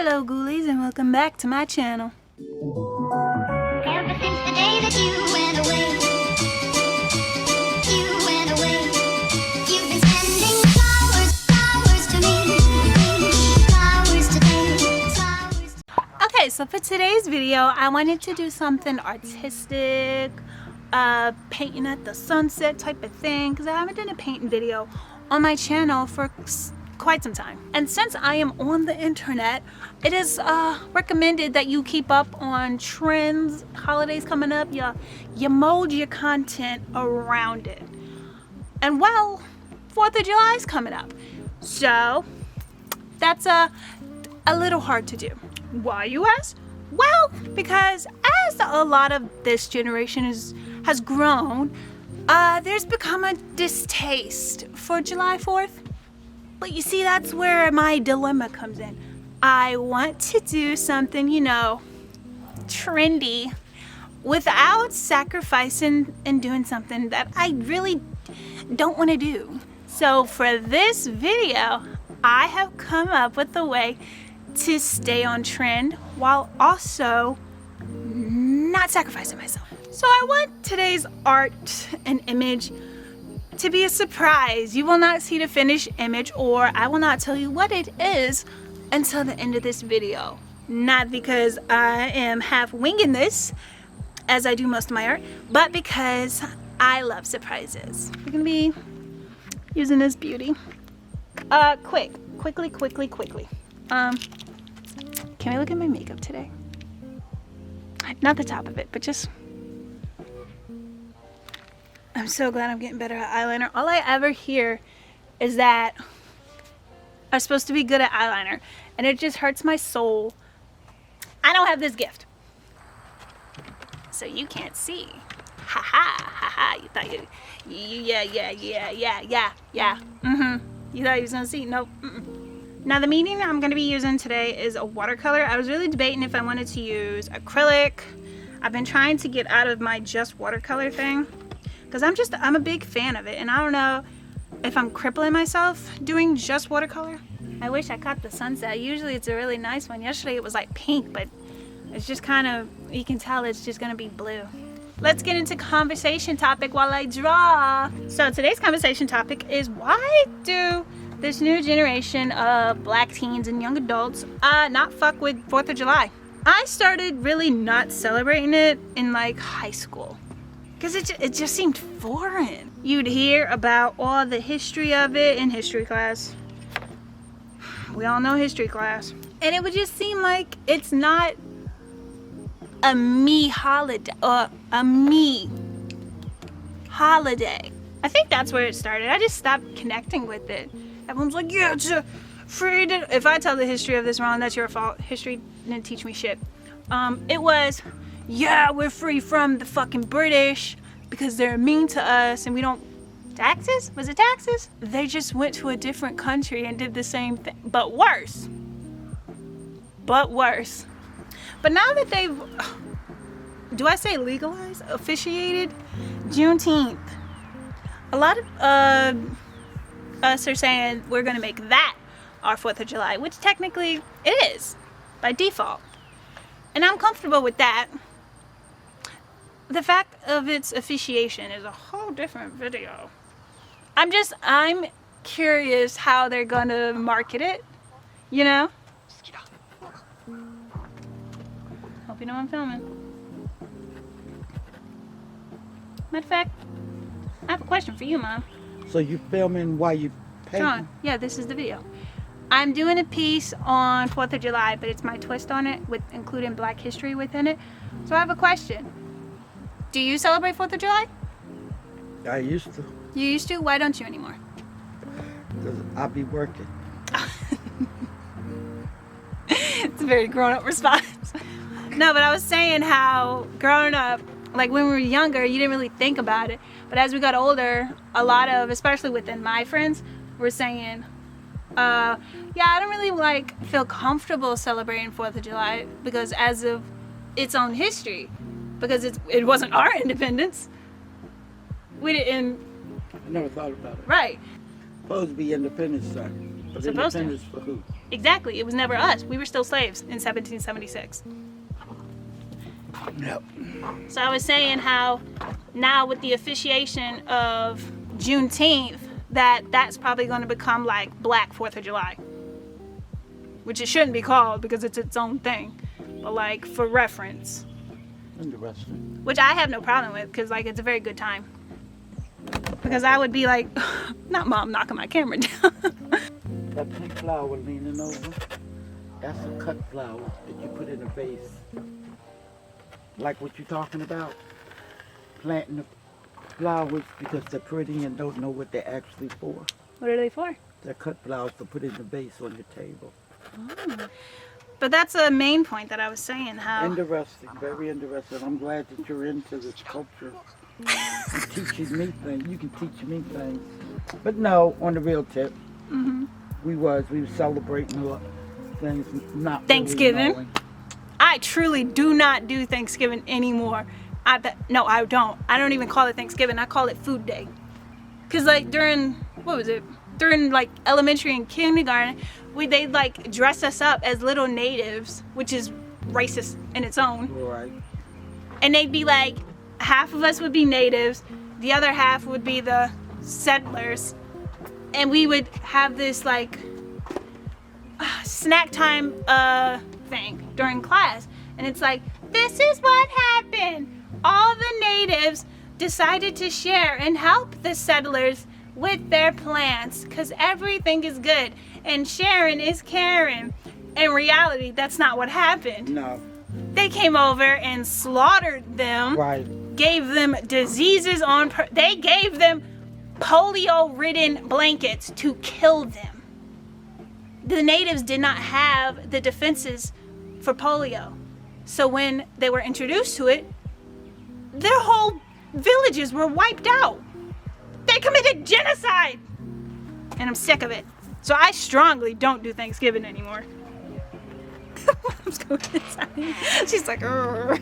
Hello ghoulies and welcome back to my channel. Ever since the day that you went away, you've been sending flowers to me, flowers today, flowers. Okay, so for today's video, I wanted to do something artistic, painting at the sunset type of thing, because I haven't done a painting video on my channel for quite some time. And since I am on the internet, it is recommended that you keep up on trends, holidays coming up, you mold your content around it. And well, 4th of July is coming up, so that's a little hard to do. Why, you ask? Well, because as a lot of this generation has grown, there's become a distaste for July 4th. But you see, that's where my dilemma comes in. I want to do something, you know, trendy without sacrificing and doing something that I really don't want to do. So for this video, I have come up with a way to stay on trend while also not sacrificing myself. So I want today's art and image to be a surprise. You will not see the finished image, or I will not tell you what it is until the end of this video. Not because I am half winging this, as I do most of my art, but because I love surprises. We're gonna be using this beauty. Quickly. Can we look at my makeup today? Not the top of it, but just, I'm so glad I'm getting better at eyeliner. All I ever hear is that I'm supposed to be good at eyeliner, and it just hurts my soul. I don't have this gift, so you can't see. Ha ha. You thought you yeah. You thought you was gonna see? Nope. Now the medium I'm gonna be using today is a watercolor. I was really debating if I wanted to use acrylic. I've been trying to get out of my just watercolor thing, because I'm a big fan of it, and I don't know if I'm crippling myself doing just watercolor. I wish I caught the sunset. Usually it's a really nice one. Yesterday it was like pink, but it's just kind of, you can tell it's just gonna be blue. Let's get into conversation topic while I draw. So today's conversation topic is, why do this new generation of black teens and young adults not fuck with 4th of July? I started really not celebrating it in like high school, because it just seemed foreign. You'd hear about all the history of it in history class. We all know history class. And it would just seem like it's not a me holiday, or a me holiday. I think that's where it started. I just stopped connecting with it. Everyone's like, yeah, it's a free day. If I tell the history of this wrong, that's your fault. History didn't teach me shit. It was, yeah, we're free from the fucking British because they're mean to us and we don't, taxes? Was it taxes? They just went to a different country and did the same thing, but worse. But now that they've, do I say legalized? Officiated Juneteenth. A lot of us are saying we're gonna make that our 4th of July, which technically it is by default. And I'm comfortable with that. The fact of its officiation is a whole different video. I'm curious how they're gonna market it, you know? Hope you know I'm filming. Matter of fact, I have a question for you, Mom. So you filming while you painting? John, yeah, this is the video. I'm doing a piece on 4th of July, but it's my twist on it, with including Black history within it. So I have a question. Do you celebrate 4th of July? I used to. You used to? Why don't you anymore? Because I be working. It's a very grown-up response. No, but I was saying how growing up, like when we were younger, you didn't really think about it. But as we got older, a lot of, especially within my friends, were saying, yeah, I don't really like feel comfortable celebrating 4th of July because as of its own history, because it wasn't our independence. We didn't. I never thought about it. Right. Supposed to be Independence Day. But Supposed to. Independence for who? Exactly. It was never us. We were still slaves in 1776. Yep. So I was saying how now with the officiation of Juneteenth, that's probably going to become like Black 4th of July. Which it shouldn't be called because it's its own thing. But like for reference. Interesting. Which I have no problem with because like it's a very good time. Because I would be like, not Mom knocking my camera down. That pink flower leaning over, that's a cut flower that you put in a vase. Like what you're talking about, planting the flowers because they're pretty and don't know what they're actually for. What are they for? They're cut flowers to put in the vase on your table. Oh. But that's a main point that I was saying, how... Interesting, very interesting. I'm glad that you're into this culture. And teaching me things. You can teach me things. But no, on the real tip, we was celebrating a lot of things, not Thanksgiving. Really knowing. I truly do not do Thanksgiving anymore. No, I don't. I don't even call it Thanksgiving. I call it Food Day. Because like during, what was it? During like elementary and kindergarten, they'd like dress us up as little natives, which is racist in its own. Right. And they'd be like, half of us would be natives, the other half would be the settlers. And we would have this like snack time thing during class. And it's like, this is what happened. All the natives decided to share and help the settlers with their plants because everything is good and sharing is caring. In reality, that's not what happened. No. They came over and slaughtered them, Right. gave them diseases they gave them polio-ridden blankets to kill them. The natives did not have the defenses for polio. So when they were introduced to it, their whole villages were wiped out. They committed genocide. And I'm sick of it. So I strongly don't do Thanksgiving anymore. Mom's going inside. She's like, "Urgh."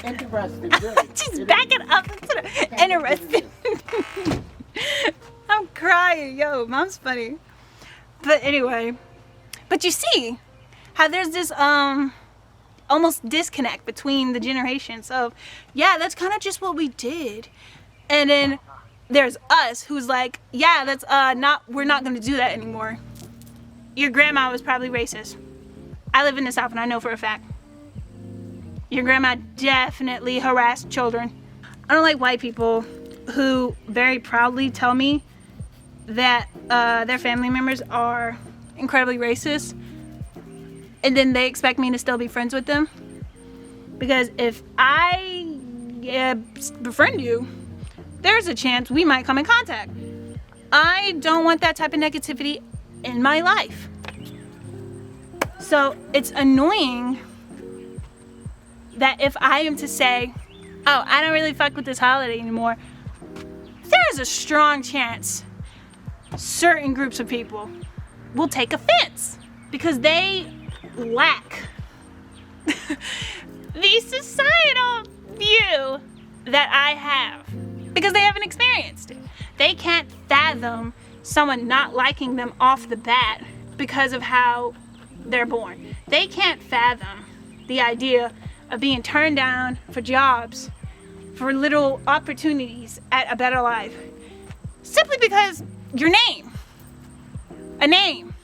Interesting, really. She's backing up. Interesting. I'm crying. Yo, Mom's funny. But anyway, but you see how there's this almost disconnect between the generations of, yeah, that's kind of just what we did. And then there's us who's like, yeah, that's we're not going to do that anymore. Your grandma was probably racist. I live in the South and I know for a fact. Your grandma definitely harassed children. I don't like white people who very proudly tell me that their family members are incredibly racist and then they expect me to still be friends with them. Because if I befriend you, there's a chance we might come in contact. I don't want that type of negativity in my life. So it's annoying that if I am to say, oh, I don't really fuck with this holiday anymore, there's a strong chance certain groups of people will take offense because they lack the societal view that I have because they haven't experienced it. They can't fathom someone not liking them off the bat because of how they're born. They can't fathom the idea of being turned down for jobs, for little opportunities at a better life, simply because your name, a name.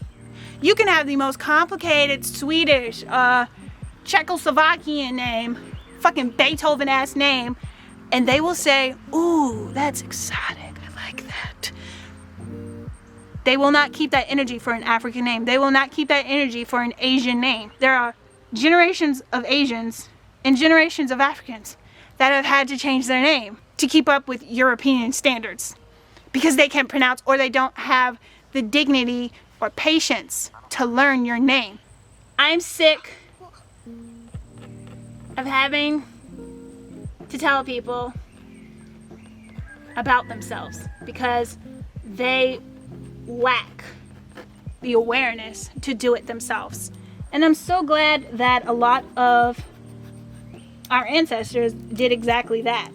You can have the most complicated Swedish, Czechoslovakian name, fucking Beethoven ass name, and they will say, ooh, that's exotic, I like that. They will not keep that energy for an African name. They will not keep that energy for an Asian name. There are generations of Asians and generations of Africans that have had to change their name to keep up with European standards because they can't pronounce or they don't have the dignity or patience to learn your name. I'm sick of having to tell people about themselves because they lack the awareness to do it themselves. And I'm so glad that a lot of our ancestors did exactly that.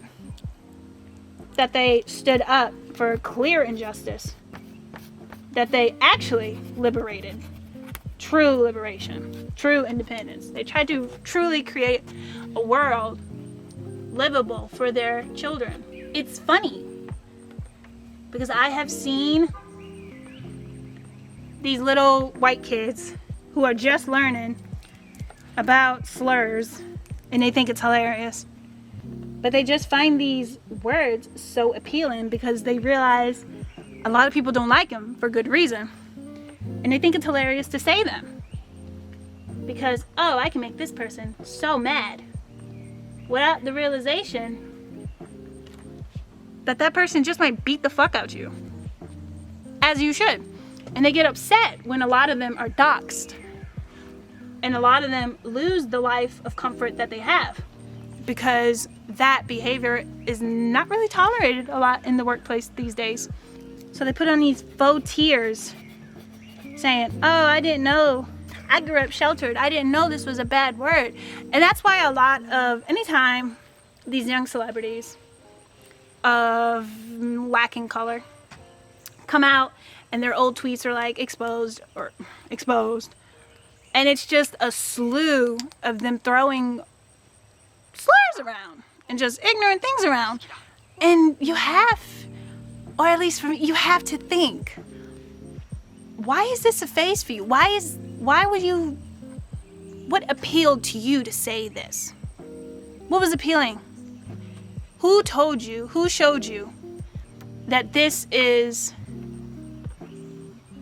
That they stood up for clear injustice. that they actually liberated. True liberation, true independence. They tried to truly create a world livable for their children. It's funny because I have seen these little white kids who are just learning about slurs and they think it's hilarious. But they just find these words so appealing because they realize a lot of people don't like them for good reason. And they think it's hilarious to say them. Because, oh, I can make this person so mad. Without the realization that that person just might beat the fuck out you. As you should. And they get upset when a lot of them are doxxed. And a lot of them lose the life of comfort that they have. Because that behavior is not really tolerated a lot in the workplace these days. So they put on these faux tears saying, oh, I didn't know. I grew up sheltered. I didn't know this was a bad word. And that's why a lot of, anytime these young celebrities of lacking color come out and their old tweets are like exposed. And it's just a slew of them throwing slurs around and just ignorant things around. And you have, or at least for me, you have to think, why is this a phase for you? What appealed to you to say this? What was appealing? Who told you, who showed you that this is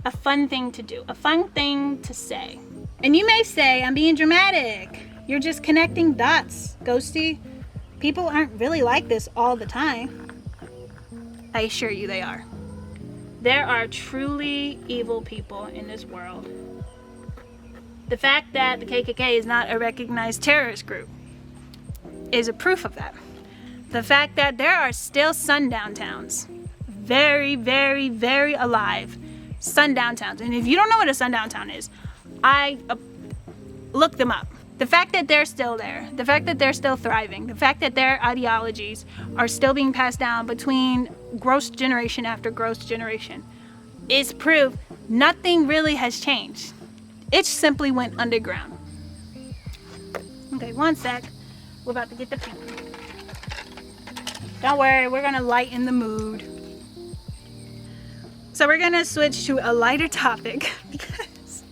a fun thing to do, a fun thing to say? And you may say, I'm being dramatic. You're just connecting dots, Ghosty. People aren't really like this all the time. I assure you they are. There are truly evil people in this world. The fact that the KKK is not a recognized terrorist group is a proof of that. The fact that there are still sundown towns, very, very, very alive sundown towns. And if you don't know what a sundown town is, I look them up. The fact that they're still there, the fact that they're still thriving, the fact that their ideologies are still being passed down between gross generation after gross generation is proof nothing really has changed. It simply went underground. Okay, one sec. We're about to get the paint. Don't worry, we're gonna lighten the mood. So we're gonna switch to a lighter topic because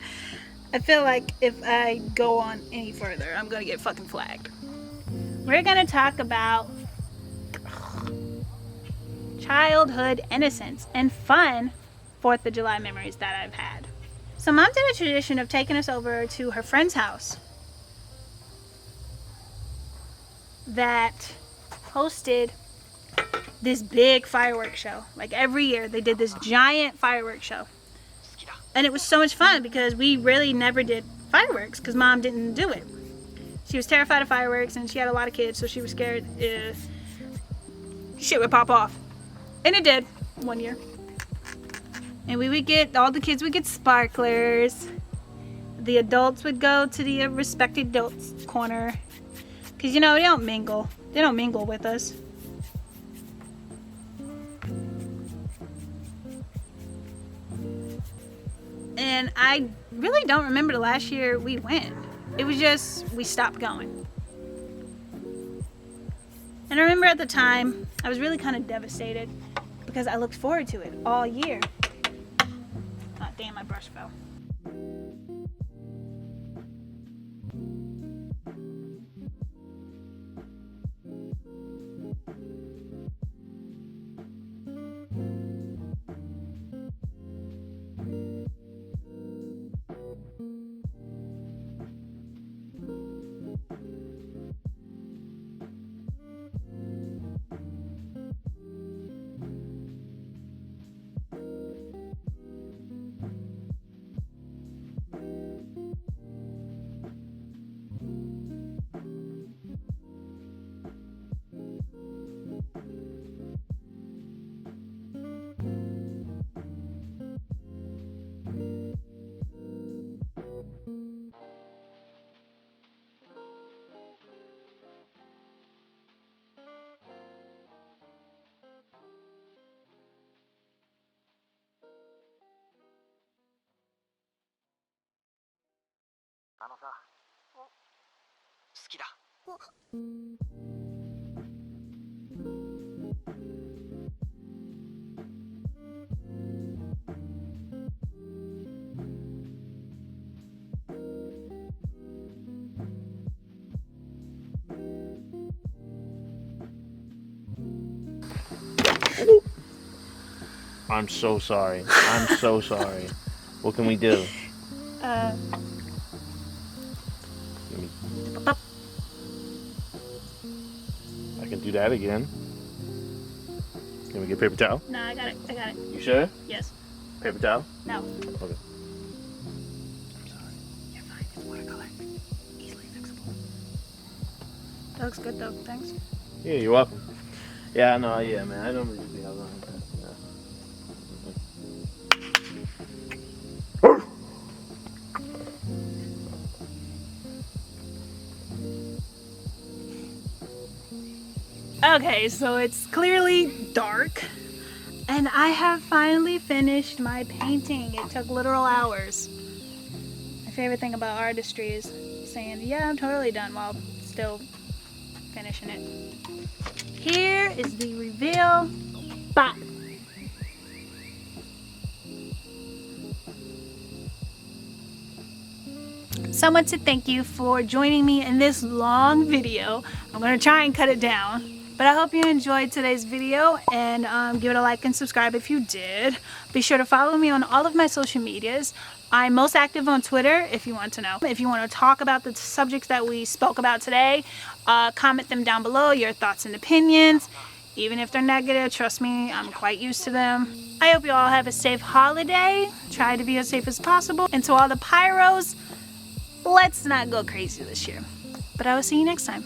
I feel like if I go on any further, I'm gonna get fucking flagged. We're gonna talk about childhood innocence and fun 4th of July memories that I've had. So Mom did a tradition of taking us over to her friend's house that hosted this big fireworks show. Like every year they did this giant fireworks show. And it was so much fun because we really never did fireworks because Mom didn't do it. She was terrified of fireworks and she had a lot of kids, so she was scared shit would pop off. And it did one year. And we would get, all the kids would get sparklers. The adults would go to the respected adults corner. Because, you know, they don't mingle. They don't mingle with us. And I really don't remember the last year we went. It was just, we stopped going. And I remember at the time, I was really kind of devastated because I looked forward to it all year. Oh, damn, my brush fell. I'm so sorry. I'm so sorry. What can we do? Let me- I can do that again. Can we get paper towel? No, I got it. I got it. You sure? Yes. Paper towel? No. Okay. I'm sorry. You're fine. It's watercolor. Easily fixable. That looks good though. Thanks. Yeah, you're welcome. Yeah, no, yeah, man. I don't really do that. Okay, so it's clearly dark, and I have finally finished my painting. It took literal hours. My favorite thing about artistry is saying, yeah, I'm totally done while still finishing it. Here is the reveal. Bye. So much to thank you for joining me in this long video. I'm going to try and cut it down. But I hope you enjoyed today's video, and give it a like and subscribe if you did. Be sure to follow me on all of my social medias. I'm most active on Twitter if you want to know. If you want to talk about the subjects that we spoke about today, comment them down below, your thoughts and opinions. Even if they're negative, trust me, I'm quite used to them. I hope you all have a safe holiday. Try to be as safe as possible. And to all the pyros, let's not go crazy this year. But I will see you next time.